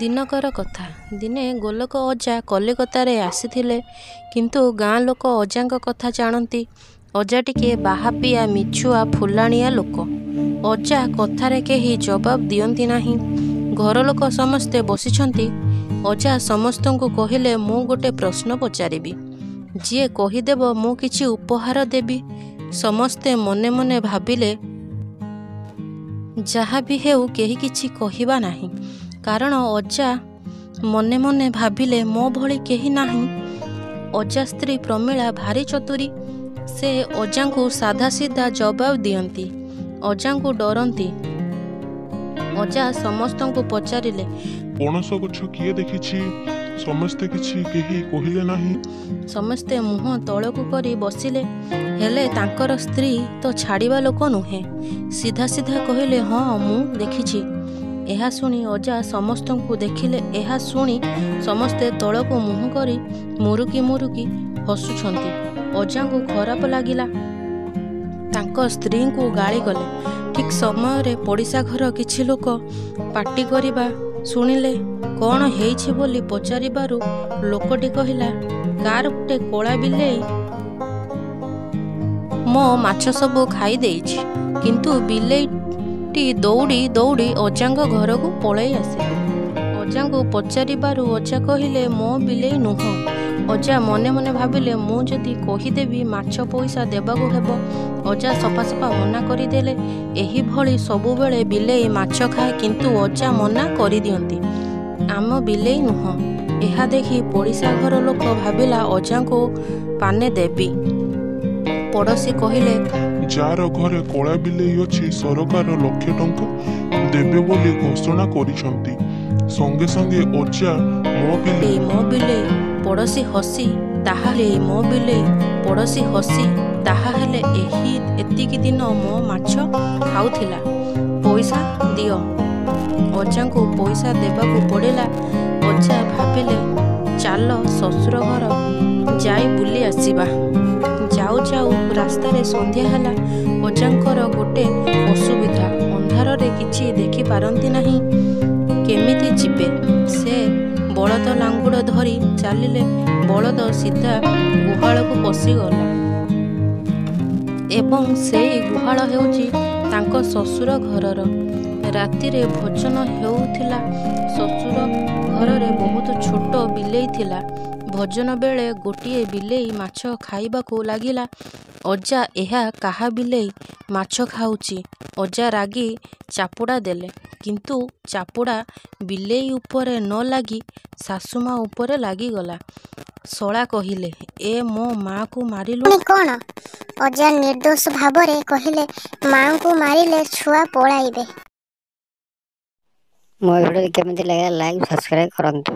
ଦିନକର କଥା। ଦିନେ ଗୋଲକ ଅଜା କଲିକତାରେ ଆସିଥିଲେ। କିନ୍ତୁ ଗାଁ ଲୋକ ଅଜାଙ୍କ କଥା ଜାଣନ୍ତି। ଅଜା ଟିକେ ବାହାପିଆ ମିଛୁଆ ଫୁଲାଣିଆ ଲୋକ। ଅଜା କଥାରେ କେହି ଜବାବ ଦିଅନ୍ତି ନାହିଁ। ଘରଲୋକ ସମସ୍ତେ ବସିଛନ୍ତି। ଅଜା ସମସ୍ତଙ୍କୁ କହିଲେ, ମୁଁ ଗୋଟେ ପ୍ରଶ୍ନ ପଚାରିବି। ଯିଏ କହିଦେବ ମୁଁ କିଛି ଉପହାର ଦେବି। ସମସ୍ତେ ମନେ ମନେ ଭାବିଲେ, ଯାହା ବି ହେଉ କେହି କିଛି କହିବା ନାହିଁ। କାରଣ ଅଜା ମନେ ମନେ ଭାବିଲେ, ମୋ ଭଳି କେହି ନାହିଁ। ଅଜା ସ୍ତ୍ରୀ ପ୍ରମିଳା ଭାରି ଚତୁରୀ। ସେ ଅଜାଙ୍କୁ ସାଧାସିଧା ଜବାବ ଦିଅନ୍ତି। ଅଜାଙ୍କୁ ଡରନ୍ତି। ଅଜା ସମସ୍ତଙ୍କୁ ପଚାରିଲେ, ପଣସ ଗଛ କିଏ ଦେଖିଛି? ସମସ୍ତେ କେହି କହିଲେ ନାହିଁ। ସମସ୍ତେ ମୁହଁ ତଳକୁ କରି ବସିଲେ। ହେଲେ ତାଙ୍କର ସ୍ତ୍ରୀ ତ ଛାଡ଼ିବା ଲୋକ ନୁହେଁ। ସିଧା ସିଧା କହିଲେ, ହଁ ମୁଁ ଦେଖିଛି। ଏହା ଶୁଣି ଅଜା ସମସ୍ତଙ୍କୁ ଦେଖିଲେ। ଏହା ଶୁଣି ସମସ୍ତେ ତଳକୁ ମୁହଁ କରି ମୁରୁକି ମୁରୁକି ହସୁଛନ୍ତି। ଅଜାଙ୍କୁ ଖରାପ ଲାଗିଲା। ତାଙ୍କ ସ୍ତ୍ରୀଙ୍କୁ ଗାଳି କଲେ। ଠିକ୍ ସମୟରେ ପଡ଼ିଶା ଘର କିଛି ଲୋକ ପାଟି କରିବା ଶୁଣିଲେ। କ'ଣ ହେଇଛି ବୋଲି ପଚାରିବାରୁ ଲୋକଟି କହିଲା, କାହାର ଗୋଟେ କଳା ବିଲେଇ ମୋ ମାଛ ସବୁ ଖାଇ ଦେଇଛି। କିନ୍ତୁ ବିଲେଇଟି ଦୌଡ଼ି ଦୌଡ଼ି ଅଜାଙ୍କ ଘରକୁ ପଳେଇ ଆସିଲା। ଅଜାଙ୍କୁ ପଚାରିବାରୁ ଅଜା କହିଲେ, ମୋ ବିଲେଇ ନୁହଁ। ଅଜା ମନେ ମନେ ଭାବିଲେ, ମୁଁ ଯଦି କହିଦେବି ମାଛ ପଇସା ଦେବାକୁ ହେବ। ଅଜା ସଫା ମନା କରିଦେଲେ। ଏହିଭଳି ସବୁବେଳେ ବିଲେଇ ମାଛ ଖାଏ, କିନ୍ତୁ ଅଜା ମନା କରିଦିଅନ୍ତି, ଆମ ବିଲେଇ ନୁହଁ। ଏହା ଦେଖି ପଡ଼ିଶା ଘର ଲୋକ ଭାବିଲା, ଅଜାଙ୍କୁ ପାନେ ଦେବି। ପଡ଼ୋଶୀ କହିଲେ, ଯାହାର ଘରେ କଳା ବିଲେଇ ଅଛି ସରକାର ଲକ୍ଷ ଟଙ୍କା ଦେବେ ବୋଲି ଘୋଷଣା କରିଛନ୍ତି। ସଙ୍ଗେ ସଙ୍ଗେ ଅଜା ମୋ ବିଲେଇ। ପଡ଼ୋଶୀ ହସି, ତାହାହେଲେ ମୋ ବିଲେଇ। ପଡ଼ୋଶୀ ହସି, ତାହାହେଲେ ଏତିକି ଦିନ ମୋ ମାଛ ଖାଉଥିଲା। ପଇସା ଦିଅ। ଅଜାଙ୍କୁ ପଇସା ଦେବାକୁ ପଡ଼ିଲା। ଅଜା ଭାବିଲେ, ଚାଲ ଶ୍ୱଶୁର ଘର ଯାଇ ବୁଲି ଆସିବା। ଯାଉ ଯାଉ ରାସ୍ତାରେ ସନ୍ଧ୍ୟା ହେଲା। ଅଜାଙ୍କର ଗୋଟେ ଅସୁବିଧା। ଅନ୍ଧାରରେ କିଛି ଦେଖିପାରନ୍ତି ନାହିଁ। କେମିତି ଯିବେ? ସେ ବଳଦ ଲାଙ୍ଗୁଡ଼ ଧରି ଚାଲିଲେ। ବଳଦ ସିଧା ଗୁହାଳକୁ ପଶିଗଲା। ଏବଂ ସେଇ ଗୁହାଳ ହେଉଛି ତାଙ୍କ ଶ୍ୱଶୁର ଘରର। ରାତିରେ ଭୋଜନ ହେଉଥିଲା। ଶ୍ୱଶୁର ଘରରେ ବହୁତ ଛୋଟ ବିଲେଇ ଥିଲା। ଭୋଜନ ବେଳେ ଗୋଟିଏ ବିଲେଇ ମାଛ ଖାଇବାକୁ ଲାଗିଲା। ଅଜା, ଏହା କାହା ବିଲେଇ ମାଛ ଖାଉଛି? ଅଜା ରାଗି ଚାପୁଡ଼ା ଦେଲେ। କିନ୍ତୁ ଚାପୁଡ଼ା ବିଲେଇ ଉପରେ ନ ଲାଗି ଶାଶୁମା ଉପରେ ଲାଗିଗଲା। ଶଳା କହିଲେ, ଏ ମୋ ମା'କୁ ମାରିଲୁ କ'ଣ? ଅଜା ନିର୍ଦ୍ଦୋଷ ଭାବରେ କହିଲେ, ମା'ଙ୍କୁ ମାରିଲେ ଛୁଆ ପଳାଇବେ। ମୋ ଭିଡ଼ିଓ କେମିତି ଲାଗିଲା ଲାଇକ୍ ସବସ୍କ୍ରାଇବ୍ କରନ୍ତୁ।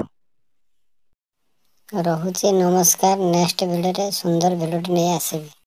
ରହୁଛି ନମସ୍କାର। ନେକ୍ସଟ ଭିଡ଼ିଓରେ ସୁନ୍ଦର ଭିଡ଼ିଓଟି ନେଇ ଆସିବି।